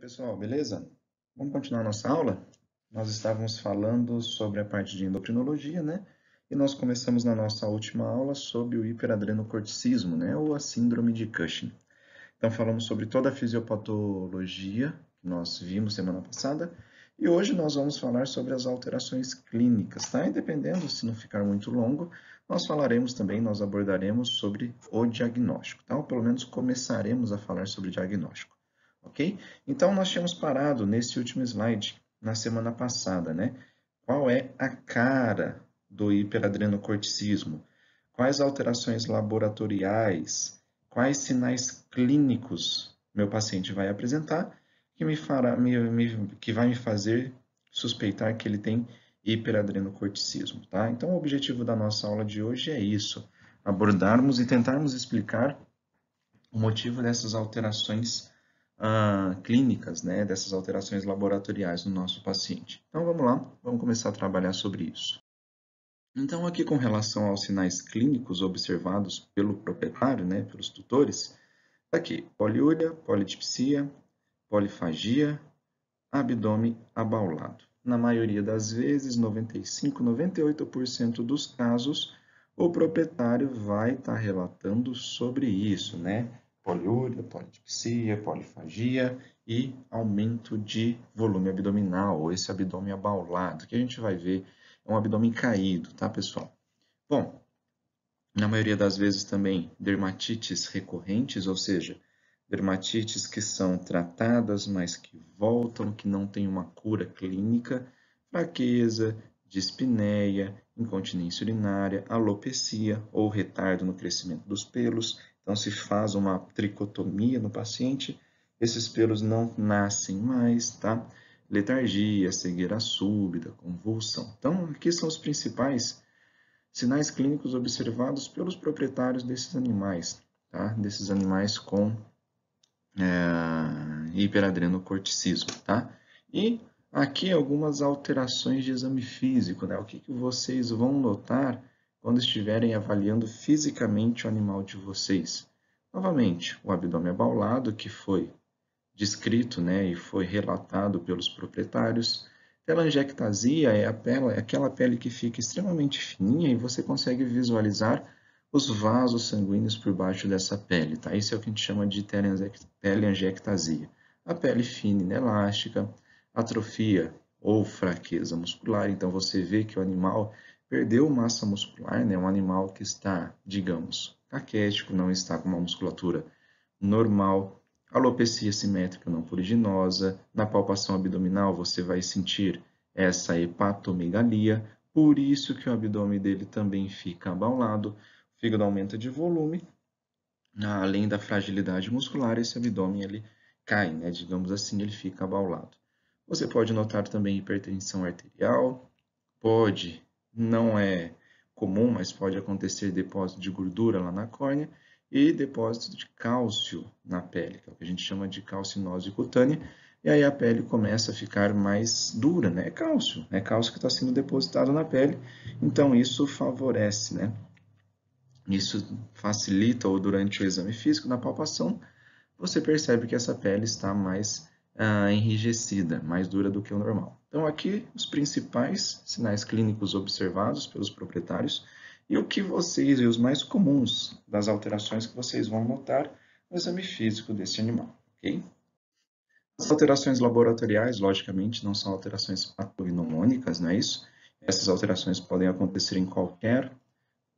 Pessoal, beleza? Vamos continuar nossa aula? Nós estávamos falando sobre a parte de endocrinologia, né? E nós começamos na nossa última aula sobre o hiperadrenocorticismo, né? Ou a síndrome de Cushing. Então falamos sobre toda a fisiopatologia que nós vimos semana passada. E hoje nós vamos falar sobre as alterações clínicas, tá? E dependendo, se não ficar muito longo, nós falaremos também, nós abordaremos sobre o diagnóstico, tá? Ou pelo menos começaremos a falar sobre diagnóstico. Ok? Então, nós tínhamos parado nesse último slide, na semana passada, né? Qual é a cara do hiperadrenocorticismo? Quais alterações laboratoriais, quais sinais clínicos meu paciente vai apresentar que vai me fazer suspeitar que ele tem hiperadrenocorticismo, tá? Então, o objetivo da nossa aula de hoje é isso, abordarmos e tentarmos explicar o motivo dessas alterações clínicas, né, dessas alterações laboratoriais no nosso paciente. Então vamos lá, vamos começar a trabalhar sobre isso. Então aqui com relação aos sinais clínicos observados pelo proprietário, né, pelos tutores, tá aqui poliúria, polidipsia, polifagia, abdômen abaulado. Na maioria das vezes, 95, 98% dos casos, o proprietário vai estar relatando sobre isso, né? Poliúria, polidipsia, polifagia e aumento de volume abdominal, ou esse abdômen abaulado, que a gente vai ver é um abdômen caído, tá, pessoal? Bom, na maioria das vezes também dermatites recorrentes, ou seja, dermatites que são tratadas, mas que voltam, que não têm uma cura clínica, fraqueza, dispneia, incontinência urinária, alopecia ou retardo no crescimento dos pelos. Então, se faz uma tricotomia no paciente, esses pelos não nascem mais, tá? Letargia, cegueira súbita, convulsão. Então, aqui são os principais sinais clínicos observados pelos proprietários desses animais, tá? Desses animais com hiperadrenocorticismo, tá? E aqui algumas alterações de exame físico, né? O que vocês vão notar quando estiverem avaliando fisicamente o animal de vocês? Novamente, o abdômen abaulado, que foi descrito, né, e foi relatado pelos proprietários. Telangiectasia é aquela pele que fica extremamente fininha e você consegue visualizar os vasos sanguíneos por baixo dessa pele, tá? Isso é o que a gente chama de telangiectasia. A pele fina e inelástica, atrofia ou fraqueza muscular, então você vê que o animal perdeu massa muscular, né? Um animal que está, digamos, caquético, não está com uma musculatura normal. Alopecia simétrica não pruriginosa. Na palpação abdominal você vai sentir essa hepatomegalia, por isso que o abdômen dele também fica abaulado. O fígado aumenta de volume, além da fragilidade muscular, esse abdômen ele cai, né? Digamos assim, ele fica abaulado. Você pode notar também hipertensão arterial, não é comum, mas pode acontecer depósito de gordura lá na córnea e depósito de cálcio na pele, que é o que a gente chama de calcinose cutânea, e aí a pele começa a ficar mais dura, né? É cálcio que está sendo depositado na pele, então isso favorece, né? Isso facilita, ou durante o exame físico, na palpação, você percebe que essa pele está mais enrijecida, mais dura do que o normal. Então, aqui, os principais sinais clínicos observados pelos proprietários e o que vocês, e os mais comuns das alterações que vocês vão notar no exame físico desse animal, ok? As alterações laboratoriais, logicamente, não são alterações patognomônicas, não é isso? Essas alterações podem acontecer em qualquer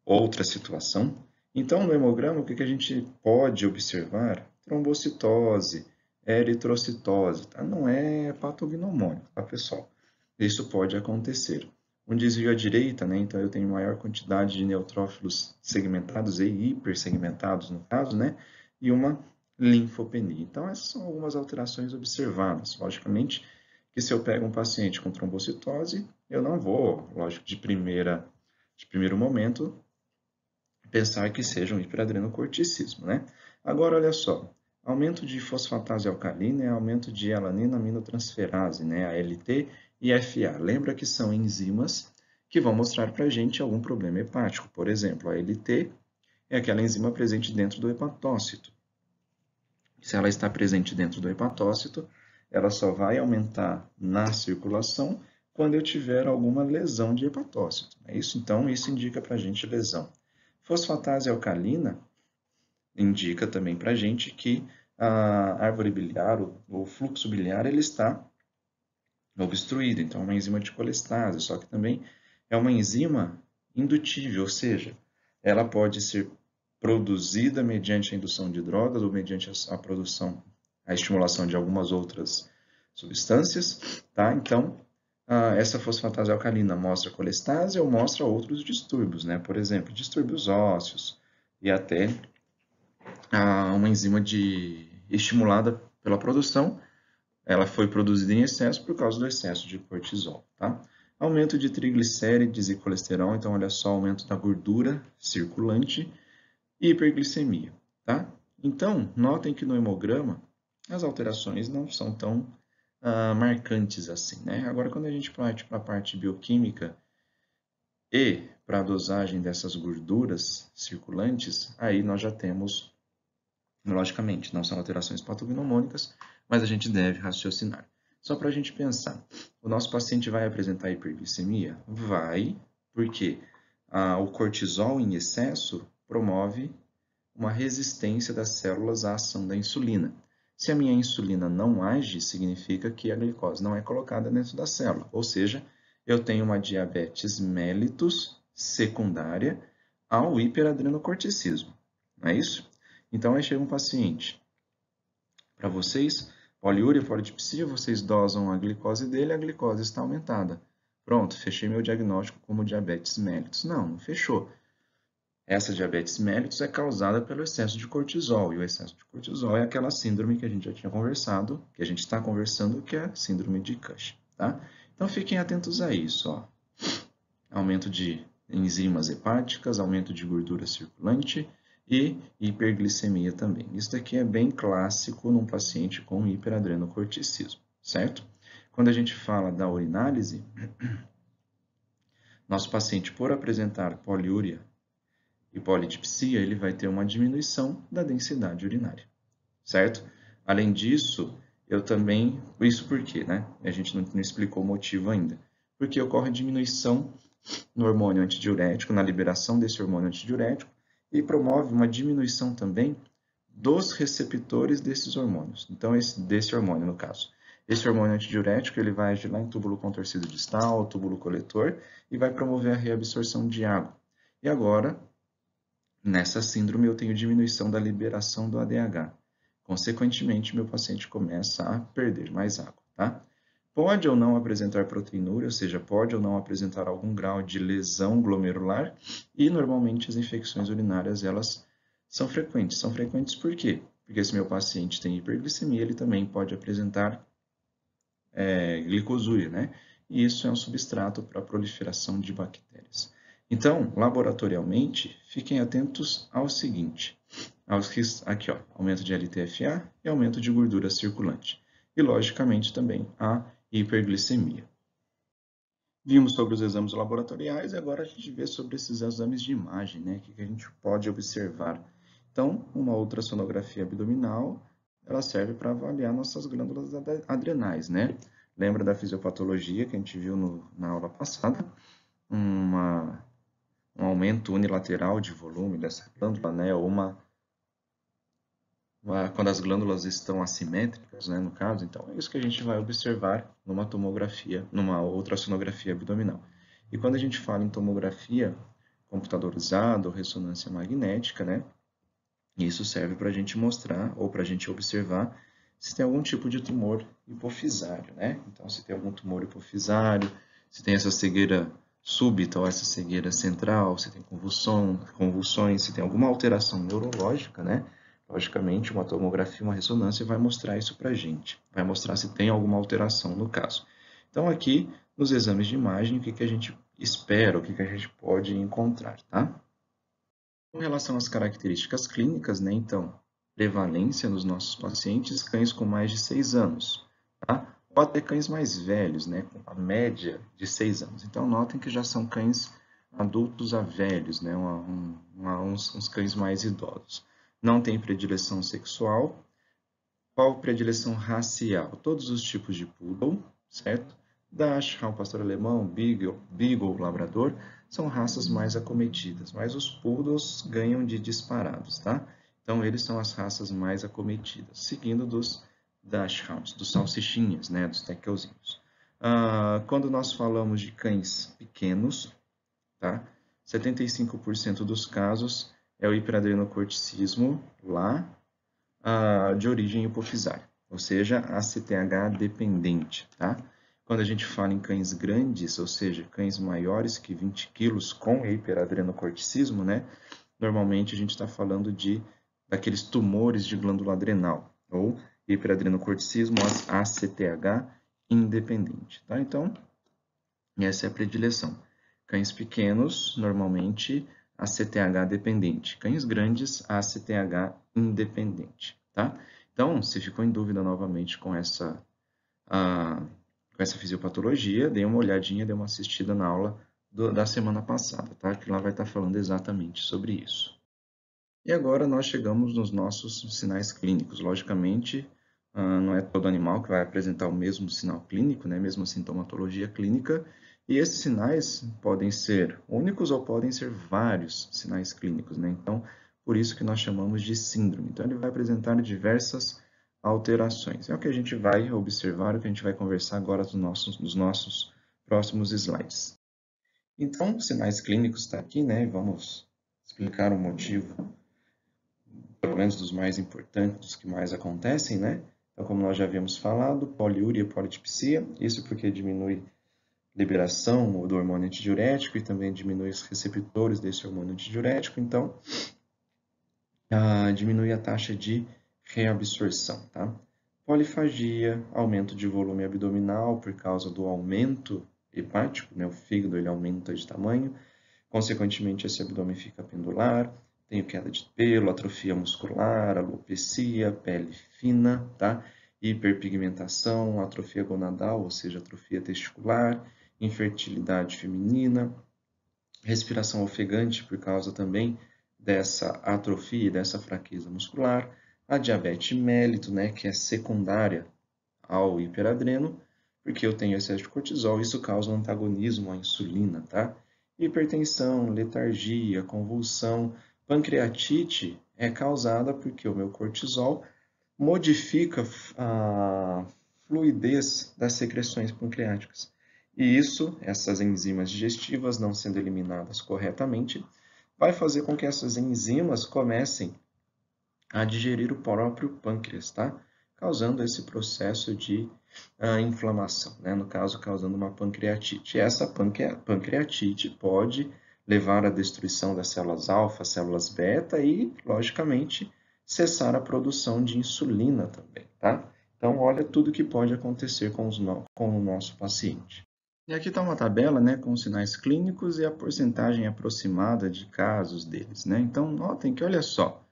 outra situação. Então, no hemograma, o que a gente pode observar? Trombocitose, eritrocitose, tá? Não é patognomônico, tá, pessoal? Isso pode acontecer. Um desvio à direita, né? Então, eu tenho maior quantidade de neutrófilos segmentados e hipersegmentados, no caso, né? E uma linfopenia. Então, essas são algumas alterações observadas. Logicamente, que se eu pego um paciente com trombocitose, eu não vou, lógico, de primeiro momento, pensar que seja um hiperadrenocorticismo, né? Agora, olha só, aumento de fosfatase alcalina e aumento de alanina aminotransferase, né? ALT e FA. Lembra que são enzimas que vão mostrar para a gente algum problema hepático. Por exemplo, a ALT é aquela enzima presente dentro do hepatócito. Se ela está presente dentro do hepatócito, ela só vai aumentar na circulação quando eu tiver alguma lesão de hepatócito. É isso? Então, isso indica para a gente lesão. Fosfatase alcalina indica também para a gente que a árvore biliar, o fluxo biliar, ele está obstruído. Então, é uma enzima de colestase, só que também é uma enzima indutível, ou seja, ela pode ser produzida mediante a indução de drogas ou mediante a produção, a estimulação de algumas outras substâncias, tá? Então, essa fosfatase alcalina mostra colestase ou mostra outros distúrbios, né? Por exemplo, distúrbios ósseos e até uma enzima estimulada pela produção, ela foi produzida em excesso por causa do excesso de cortisol, tá? Aumento de triglicérides e colesterol, então olha só, aumento da gordura circulante e hiperglicemia, tá? Então, notem que no hemograma as alterações não são tão marcantes assim, né? Agora, quando a gente parte para a parte bioquímica e para a dosagem dessas gorduras circulantes, aí nós já temos, logicamente, não são alterações patognomônicas, mas a gente deve raciocinar. Só para a gente pensar, o nosso paciente vai apresentar hiperglicemia? Vai, porque o cortisol em excesso promove uma resistência das células à ação da insulina. Se a minha insulina não age, significa que a glicose não é colocada dentro da célula, ou seja, eu tenho uma diabetes mellitus secundária ao hiperadrenocorticismo, não é isso? Então, aí chega um paciente para vocês, poliúria, polidipsia, vocês dosam a glicose dele, a glicose está aumentada. Pronto, fechei meu diagnóstico como diabetes mellitus. Não, não fechou. Essa diabetes mellitus é causada pelo excesso de cortisol, e o excesso de cortisol é aquela síndrome que a gente já tinha conversado, que a gente está conversando, que é a síndrome de Cushing, tá? Então fiquem atentos a isso, ó. Aumento de enzimas hepáticas, aumento de gordura circulante e hiperglicemia também. Isso daqui é bem clássico num paciente com hiperadrenocorticismo, certo? Quando a gente fala da urinálise, nosso paciente, por apresentar poliúria e polidipsia, ele vai ter uma diminuição da densidade urinária, certo? Além disso, eu também... Isso por quê, né? A gente não explicou o motivo ainda. Porque ocorre diminuição no hormônio antidiurético, na liberação desse hormônio antidiurético, e promove uma diminuição também dos receptores desses hormônios. Então, desse hormônio, no caso. Esse hormônio antidiurético, ele vai agir lá em túbulo contorcido distal, túbulo coletor, e vai promover a reabsorção de água. E agora, nessa síndrome, eu tenho diminuição da liberação do ADH. Consequentemente, meu paciente começa a perder mais água, tá? Pode ou não apresentar proteinúria, ou seja, pode ou não apresentar algum grau de lesão glomerular, e normalmente as infecções urinárias, elas são frequentes. São frequentes por quê? Porque se meu paciente tem hiperglicemia, ele também pode apresentar glicosúria, né? E isso é um substrato para a proliferação de bactérias. Então, laboratorialmente, fiquem atentos ao seguinte, aqui, ó, aumento de LTFA e aumento de gordura circulante. E, logicamente, também a hiperglicemia. Vimos sobre os exames laboratoriais e agora a gente vê sobre esses exames de imagem, né? Que a gente pode observar. Então, uma ultrassonografia abdominal, ela serve para avaliar nossas glândulas adrenais, né? Lembra da fisiopatologia que a gente viu na aula passada? Um aumento unilateral de volume dessa glândula, né? Ou quando as glândulas estão assimétricas, né, no caso, então é isso que a gente vai observar numa tomografia, numa ultrassonografia abdominal. E quando a gente fala em tomografia computadorizada ou ressonância magnética, né, isso serve para a gente mostrar ou para a gente observar se tem algum tipo de tumor hipofisário, né? Então, se tem algum tumor hipofisário, se tem essa cegueira súbita ou essa cegueira central, se tem convulsões, se tem alguma alteração neurológica, né? Logicamente, uma tomografia, uma ressonância vai mostrar isso para a gente, vai mostrar se tem alguma alteração no caso. Então, aqui, nos exames de imagem, o que a gente espera, o que a gente pode encontrar, tá? Com relação às características clínicas, né, então, prevalência nos nossos pacientes, cães com mais de 6 anos, tá? Ou até cães mais velhos, né, com a média de 6 anos. Então, notem que já são cães adultos a velhos, né, uns cães mais idosos. Não tem predileção sexual, Qual predileção racial? Todos os tipos de poodle, certo? Dachshund, pastor alemão, Beagle, labrador, são raças mais acometidas, mas os poodles ganham de disparados, tá? Então, eles são as raças mais acometidas, seguindo dos Dachshunds, dos salsichinhas, né? Dos teckelzinhos. Quando nós falamos de cães pequenos, tá? 75% dos casos é o hiperadrenocorticismo lá, de origem hipofisária, ou seja, ACTH dependente, tá? Quando a gente fala em cães grandes, ou seja, cães maiores que 20 quilos com hiperadrenocorticismo, né? Normalmente a gente está falando daqueles tumores de glândula adrenal, ou hiperadrenocorticismo ACTH independente, tá? Então, essa é a predileção. Cães pequenos, normalmente, ACTH dependente. Cães grandes, ACTH independente, tá? Então, se ficou em dúvida novamente com essa fisiopatologia, dê uma olhadinha, dê uma assistida na aula da semana passada, tá? Que lá vai estar falando exatamente sobre isso. E agora nós chegamos nos nossos sinais clínicos. Logicamente, não é todo animal que vai apresentar o mesmo sinal clínico, né? Mesma sintomatologia clínica, e esses sinais podem ser únicos ou podem ser vários sinais clínicos, né? Então, por isso que nós chamamos de síndrome. Então, ele vai apresentar diversas alterações. É o que a gente vai observar, o que a gente vai conversar agora nos nossos próximos slides. Então, sinais clínicos está aqui, né? Vamos explicar o motivo, pelo menos dos mais importantes, dos que mais acontecem, né? Então, como nós já havíamos falado, poliúria e polidipsia, isso porque diminui liberação do hormônio antidiurético e também diminui os receptores desse hormônio antidiurético, então diminui a taxa de reabsorção, tá? Polifagia, aumento de volume abdominal por causa do aumento hepático, né? O fígado ele aumenta de tamanho, consequentemente esse abdômen fica pendular, tenho queda de pelo, atrofia muscular, alopecia, pele fina, tá? Hiperpigmentação, atrofia gonadal, ou seja, atrofia testicular, infertilidade feminina, respiração ofegante por causa também dessa atrofia e dessa fraqueza muscular, a diabetes mellito, né, que é secundária ao hiperadreno, porque eu tenho excesso de cortisol, isso causa um antagonismo à insulina, tá? Hipertensão, letargia, convulsão, pancreatite é causada porque o meu cortisol modifica a fluidez das secreções pancreáticas. E isso, essas enzimas digestivas não sendo eliminadas corretamente, vai fazer com que essas enzimas comecem a digerir o próprio pâncreas, tá? Causando esse processo de inflamação, né? No caso, causando uma pancreatite. E essa pancreatite pode levar à destruição das células alfa, células beta e, logicamente, cessar a produção de insulina também, tá? Então, olha tudo que pode acontecer com o nosso paciente. E aqui está uma tabela, né, com os sinais clínicos e a porcentagem aproximada de casos deles, né? Então, notem que, olha só,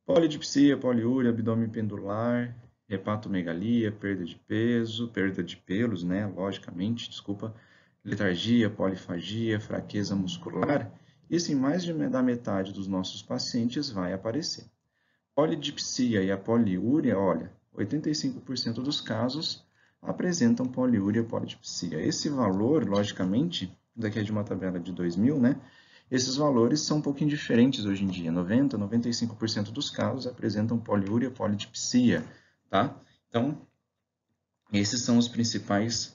polidipsia, poliúria, abdômen pendular, hepatomegalia, perda de peso, perda de pelos, né, logicamente, desculpa, letargia, polifagia, fraqueza muscular, isso em mais da metade dos nossos pacientes vai aparecer. Polidipsia e a poliúria, olha, 85% dos casos apresentam poliúria e polidipsia. Esse valor, logicamente, daqui é de uma tabela de 2000, né? Esses valores são um pouquinho diferentes hoje em dia. 90, 95% dos casos apresentam poliúria e polidipsia, tá? Então, esses são os principais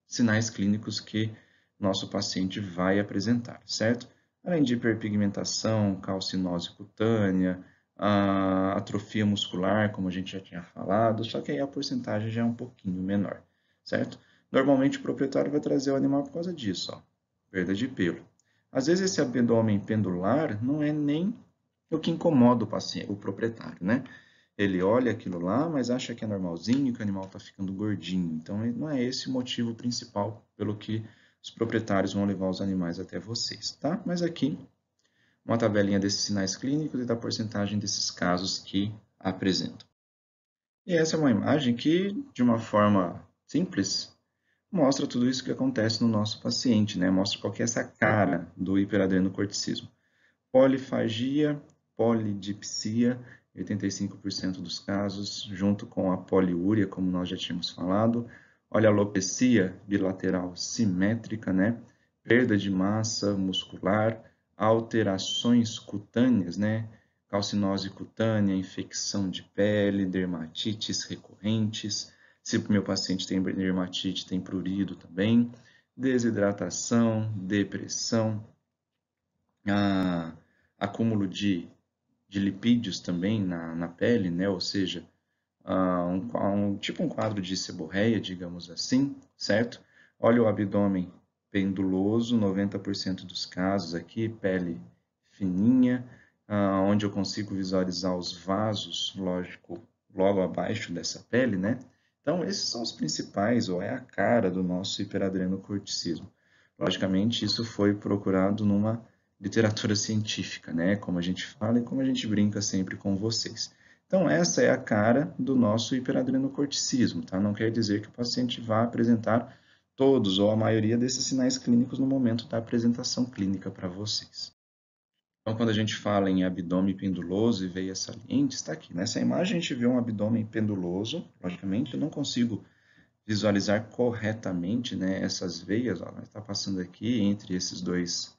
sinais clínicos que nosso paciente vai apresentar, certo? Além de hiperpigmentação, calcinose cutânea, a atrofia muscular, como a gente já tinha falado, só que aí a porcentagem já é um pouquinho menor, certo? Normalmente o proprietário vai trazer o animal por causa disso, ó, perda de pelo. Às vezes esse abdômen pendular não é nem o que incomoda o paciente, o proprietário, né? Ele olha aquilo lá, mas acha que é normalzinho, que o animal está ficando gordinho. Então, não é esse o motivo principal pelo que os proprietários vão levar os animais até vocês, tá? Mas aqui, uma tabelinha desses sinais clínicos e da porcentagem desses casos que apresentam. E essa é uma imagem que, de uma forma simples, mostra tudo isso que acontece no nosso paciente, né? Mostra qual que é essa cara do hiperadrenocorticismo. Polifagia, polidipsia 85% dos casos, junto com a poliúria, como nós já tínhamos falado. Olha a alopecia bilateral simétrica, né? Perda de massa muscular, alterações cutâneas, né? Calcinose cutânea, infecção de pele, dermatites recorrentes. Se o meu paciente tem dermatite, tem prurido também. Desidratação, depressão, acúmulo de lipídios também na pele, né? Ou seja, tipo um quadro de seborreia, digamos assim, certo? Olha o abdômen penduloso, 90% dos casos aqui, pele fininha, onde eu consigo visualizar os vasos, lógico, logo abaixo dessa pele, né? Então, esses são os principais, ou é a cara do nosso hiperadrenocorticismo. Logicamente, isso foi procurado numa literatura científica, né? Como a gente fala e como a gente brinca sempre com vocês. Então, essa é a cara do nosso hiperadrenocorticismo, tá? Não quer dizer que o paciente vá apresentar todos ou a maioria desses sinais clínicos no momento da apresentação clínica para vocês. Então, quando a gente fala em abdômen penduloso e veia saliente, está aqui. Nessa imagem a gente vê um abdômen penduloso, logicamente eu não consigo visualizar corretamente, né, essas veias, ó, está passando aqui entre esses dois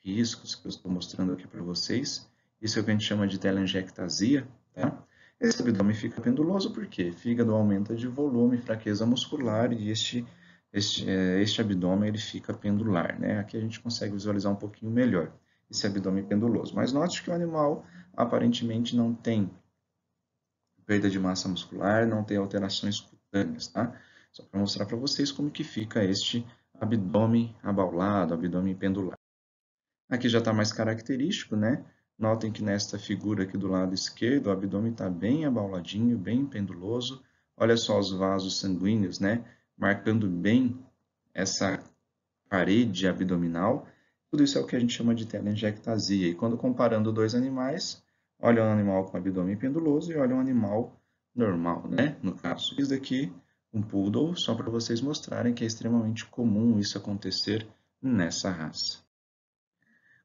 riscos que eu estou mostrando aqui para vocês. Isso é o que a gente chama de telangiectasia, tá? Esse abdômen fica penduloso porque fígado aumenta de volume, fraqueza muscular e este abdômen ele fica pendular, né? Aqui a gente consegue visualizar um pouquinho melhor esse abdômen penduloso. Mas note que o animal aparentemente não tem perda de massa muscular, não tem alterações cutâneas, tá? Só para mostrar para vocês como que fica este abdômen abaulado, abdômen pendular. Aqui já está mais característico, né? Notem que nesta figura aqui do lado esquerdo, o abdômen está bem abauladinho, bem penduloso. Olha só os vasos sanguíneos, né? Marcando bem essa parede abdominal. Tudo isso é o que a gente chama de telangiectasia. E quando comparando dois animais, olha um animal com abdômen penduloso e olha um animal normal, né? No caso, isso daqui, um poodle, só para vocês mostrarem que é extremamente comum isso acontecer nessa raça.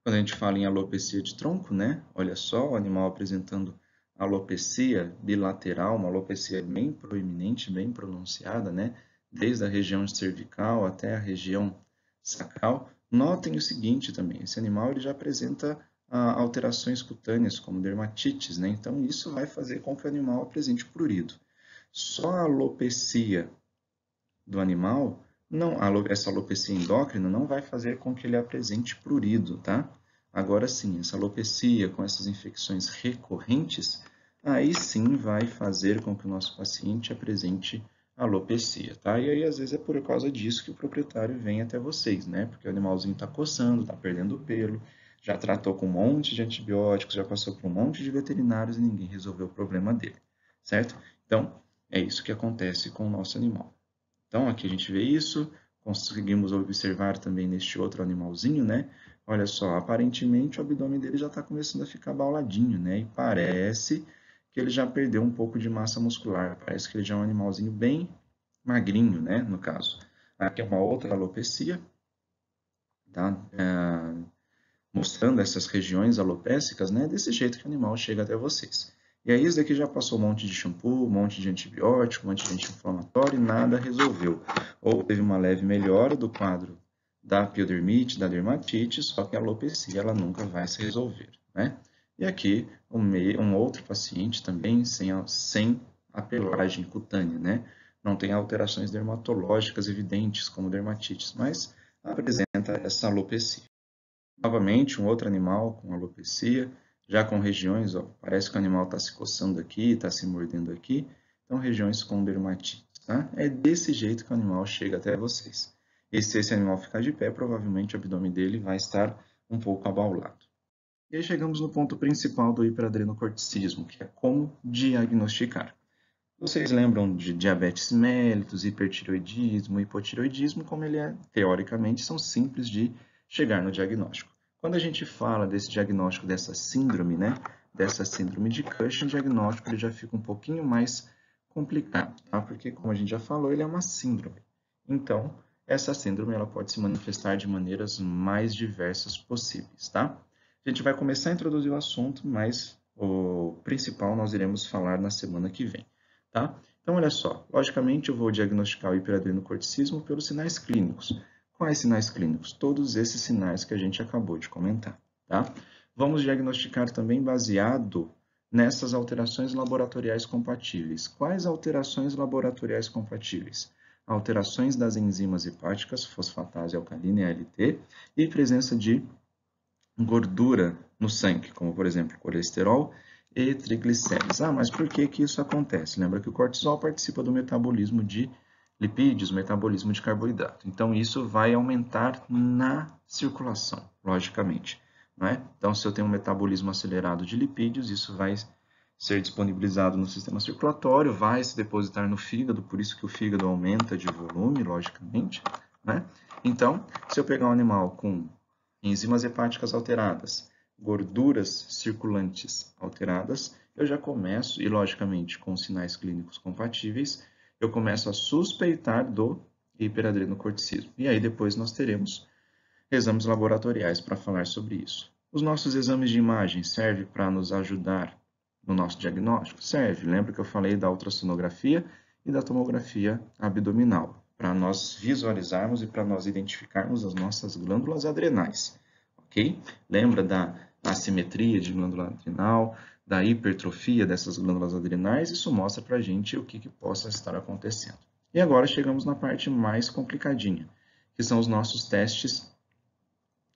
Quando a gente fala em alopecia de tronco, né? Olha só, o animal apresentando alopecia bilateral, uma alopecia bem proeminente, bem pronunciada, né? Desde a região cervical até a região sacral. Notem o seguinte também, esse animal ele já apresenta alterações cutâneas, como dermatites, né? Então, isso vai fazer com que o animal apresente prurido. Só a alopecia do animal, essa alopecia endócrina não vai fazer com que ele apresente prurido, tá? Agora sim, essa alopecia com essas infecções recorrentes, aí sim vai fazer com que o nosso paciente apresente alopecia, tá? E aí, às vezes, é por causa disso que o proprietário vem até vocês, né? Porque o animalzinho está coçando, está perdendo pelo, já tratou com um monte de antibióticos, já passou por um monte de veterinários e ninguém resolveu o problema dele, certo? Então, é isso que acontece com o nosso animal. Então, aqui a gente vê isso, conseguimos observar também neste outro animalzinho, né? Olha só, aparentemente o abdômen dele já está começando a ficar bauladinho, né? E parece que ele já perdeu um pouco de massa muscular, parece que ele já é um animalzinho bem magrinho, né? No caso. Aqui é uma outra alopecia, tá? Mostrando essas regiões alopécicas, né? Desse jeito que o animal chega até vocês. E aí, isso daqui já passou um monte de shampoo, um monte de antibiótico, um monte de anti-inflamatório e nada resolveu. Ou teve uma leve melhora do quadro da piodermite, da dermatite, só que a alopecia ela nunca vai se resolver, né? E aqui, um outro paciente também sem a pelagem cutânea, né? Não tem alterações dermatológicas evidentes, como dermatites, mas apresenta essa alopecia. Novamente, um outro animal com alopecia, já com regiões, ó, parece que o animal está se coçando aqui, está se mordendo aqui, então regiões com dermatite, tá? É desse jeito que o animal chega até vocês. E se esse animal ficar de pé, provavelmente o abdômen dele vai estar um pouco abaulado. E aí chegamos no ponto principal do hiperadrenocorticismo, que é como diagnosticar. Vocês lembram de diabetes mellitus, hipertireoidismo, hipotireoidismo, como ele é, teoricamente, são simples de chegar no diagnóstico. Quando a gente fala desse diagnóstico dessa síndrome, né, dessa síndrome de Cushing, o diagnóstico ele já fica um pouquinho mais complicado, tá? Porque, como a gente já falou, ele é uma síndrome. Então, essa síndrome ela pode se manifestar de maneiras mais diversas possíveis, tá? A gente vai começar a introduzir o assunto, mas o principal nós iremos falar na semana que vem, tá? Então, olha só, logicamente eu vou diagnosticar o hiperadrenocorticismo pelos sinais clínicos. Quais sinais clínicos? Todos esses sinais que a gente acabou de comentar, tá? Vamos diagnosticar também baseado nessas alterações laboratoriais compatíveis. Quais alterações laboratoriais compatíveis? Alterações das enzimas hepáticas, fosfatase alcalina e ALT, e presença de gordura no sangue, como por exemplo colesterol e triglicéridos. Ah, mas por que que isso acontece? Lembra que o cortisol participa do metabolismo de lipídios, metabolismo de carboidrato. Então isso vai aumentar na circulação, logicamente, não é? Então se eu tenho um metabolismo acelerado de lipídios, isso vai ser disponibilizado no sistema circulatório, vai se depositar no fígado, por isso que o fígado aumenta de volume, logicamente, né? Então, se eu pegar um animal com enzimas hepáticas alteradas, gorduras circulantes alteradas, eu já começo, e logicamente com sinais clínicos compatíveis, eu começo a suspeitar do hiperadrenocorticismo. E aí depois nós teremos exames laboratoriais para falar sobre isso. Os nossos exames de imagem servem para nos ajudar no nosso diagnóstico? Serve. Lembra que eu falei da ultrassonografia e da tomografia abdominal, para nós visualizarmos e para nós identificarmos as nossas glândulas adrenais, ok? Lembra da assimetria de glândula adrenal, da hipertrofia dessas glândulas adrenais? Isso mostra para a gente o que possa estar acontecendo. E agora chegamos na parte mais complicadinha, que são os nossos testes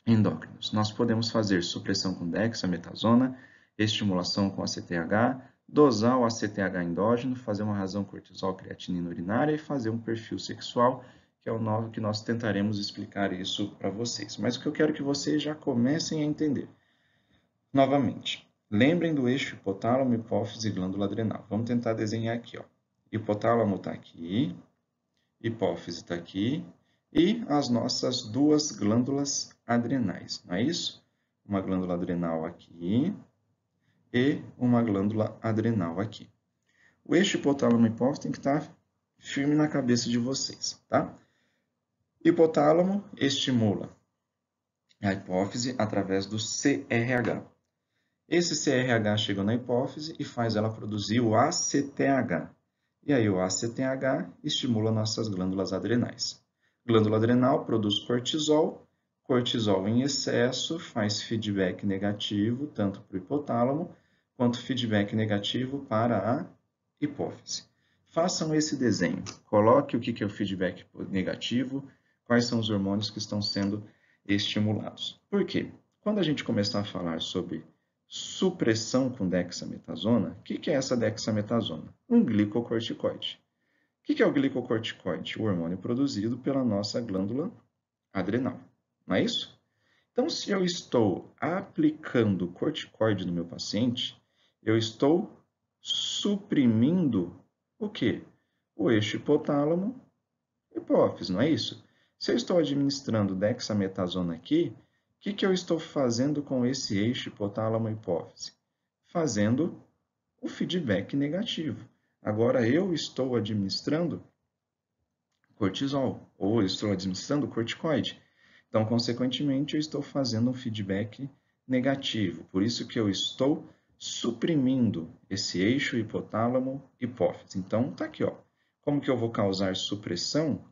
endócrinos. Nós podemos fazer supressão com dexametasona, estimulação com ACTH, dosar o ACTH endógeno, fazer uma razão cortisol creatinina urinária e fazer um perfil sexual, que é o novo que nós tentaremos explicar isso para vocês. Mas o que eu quero que vocês já comecem a entender. Novamente, lembrem do eixo hipotálamo, hipófise e glândula adrenal. Vamos tentar desenhar aqui, ó. Hipotálamo está aqui, hipófise está aqui, e as nossas duas glândulas adrenais, não é isso? Uma glândula adrenal aqui e uma glândula adrenal aqui. O eixo hipotálamo hipófise tem que estar firme na cabeça de vocês, tá? Hipotálamo estimula a hipófise através do CRH. Esse CRH chega na hipófise e faz ela produzir o ACTH. E aí o ACTH estimula nossas glândulas adrenais. Glândula adrenal produz cortisol, cortisol em excesso faz feedback negativo tanto para o hipotálamo quanto feedback negativo para a hipófise. Façam esse desenho, coloque o que é o feedback negativo, quais são os hormônios que estão sendo estimulados. Por quê? Quando a gente começar a falar sobre supressão com dexametasona, o que é essa dexametasona? Um glicocorticoide. O que é o glicocorticoide? O hormônio produzido pela nossa glândula adrenal, não é isso? Então, se eu estou aplicando corticoide no meu paciente, eu estou suprimindo o quê? O eixo hipotálamo hipófise, não é isso? Se eu estou administrando dexametasona aqui, o que eu estou fazendo com esse eixo hipotálamo hipófise? Fazendo o feedback negativo. Agora eu estou administrando cortisol, ou eu estou administrando corticoide. Então, consequentemente, eu estou fazendo um feedback negativo. Por isso que eu estou suprimindo esse eixo hipotálamo-hipófise. Então, está aqui, ó. Como que eu vou causar supressão?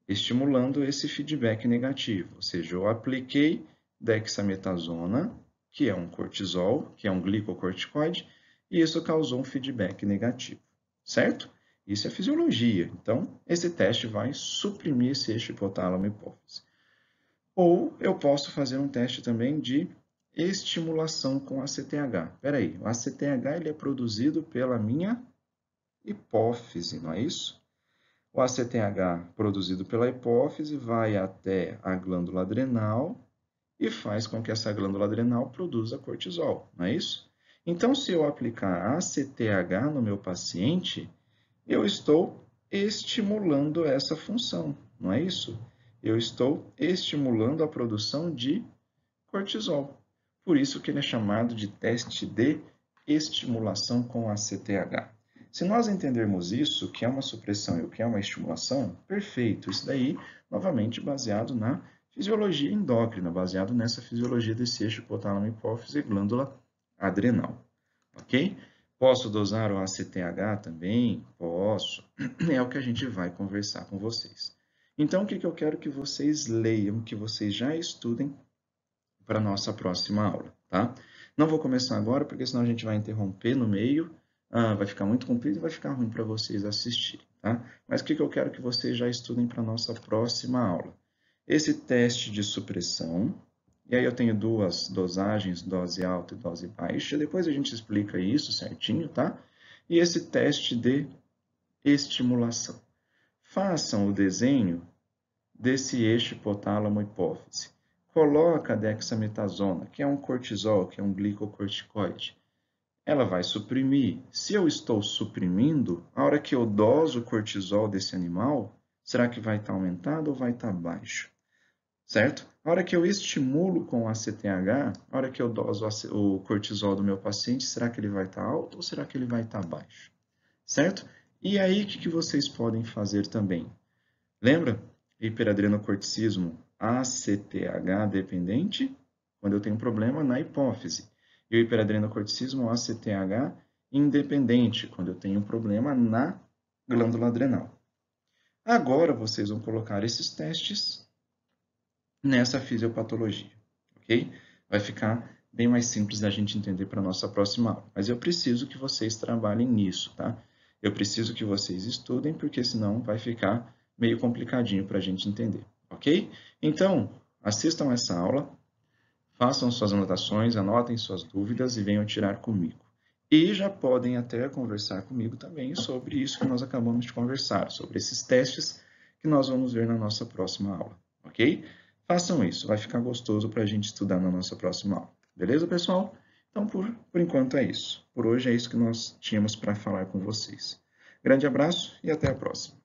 Estimulando esse feedback negativo. Ou seja, eu apliquei dexametasona, que é um cortisol, que é um glicocorticoide, e isso causou um feedback negativo, certo? Isso é fisiologia. Então, esse teste vai suprimir esse eixo hipotálamo-hipófise. Ou eu posso fazer um teste também de estimulação com ACTH. Espera aí, o ACTH ele é produzido pela minha hipófise, não é isso? O ACTH produzido pela hipófise vai até a glândula adrenal e faz com que essa glândula adrenal produza cortisol, não é isso? Então, se eu aplicar ACTH no meu paciente, eu estou estimulando essa função, não é isso? Eu estou estimulando a produção de cortisol. Por isso que ele é chamado de teste de estimulação com ACTH. Se nós entendermos isso, o que é uma supressão e o que é uma estimulação, perfeito. Isso daí, novamente, baseado na fisiologia endócrina, baseado nessa fisiologia desse eixo hipotálamo hipófise e glândula adrenal. ok? Posso dosar o ACTH também? Posso. É o que a gente vai conversar com vocês. Então, o que eu quero que vocês leiam, que vocês já estudem para a nossa próxima aula, tá? Não vou começar agora, porque senão a gente vai interromper no meio, vai ficar muito comprido e vai ficar ruim para vocês assistirem, tá? Mas o que eu quero que vocês já estudem para a nossa próxima aula? Esse teste de supressão, e aí eu tenho duas dosagens, dose alta e dose baixa, depois a gente explica isso certinho, tá? E esse teste de estimulação. Façam o desenho desse eixo hipotálamo-hipófise. Coloca a dexametasona, que é um cortisol, que é um glicocorticoide. Ela vai suprimir. Se eu estou suprimindo, a hora que eu doso o cortisol desse animal, será que vai estar aumentado ou vai estar baixo? Certo? A hora que eu estimulo com o ACTH, a hora que eu doso o cortisol do meu paciente, será que ele vai estar alto ou será que ele vai estar baixo? Certo? E aí, o que vocês podem fazer também? Lembra? Hiperadrenocorticismo ACTH dependente, quando eu tenho um problema na hipófise. E o hiperadrenocorticismo ACTH independente, quando eu tenho um problema na glândula adrenal. Agora vocês vão colocar esses testes nessa fisiopatologia, ok? Vai ficar bem mais simples da gente entender para a nossa próxima aula. Mas eu preciso que vocês trabalhem nisso, tá? Eu preciso que vocês estudem, porque senão vai ficar meio complicadinho para a gente entender, ok? Então, assistam essa aula, façam suas anotações, anotem suas dúvidas e venham tirar comigo. E já podem até conversar comigo também sobre isso que nós acabamos de conversar, sobre esses testes que nós vamos ver na nossa próxima aula, ok? Façam isso, vai ficar gostoso para a gente estudar na nossa próxima aula. Beleza, pessoal? Então, por enquanto é isso. Por hoje é isso que nós tínhamos para falar com vocês. Grande abraço e até a próxima.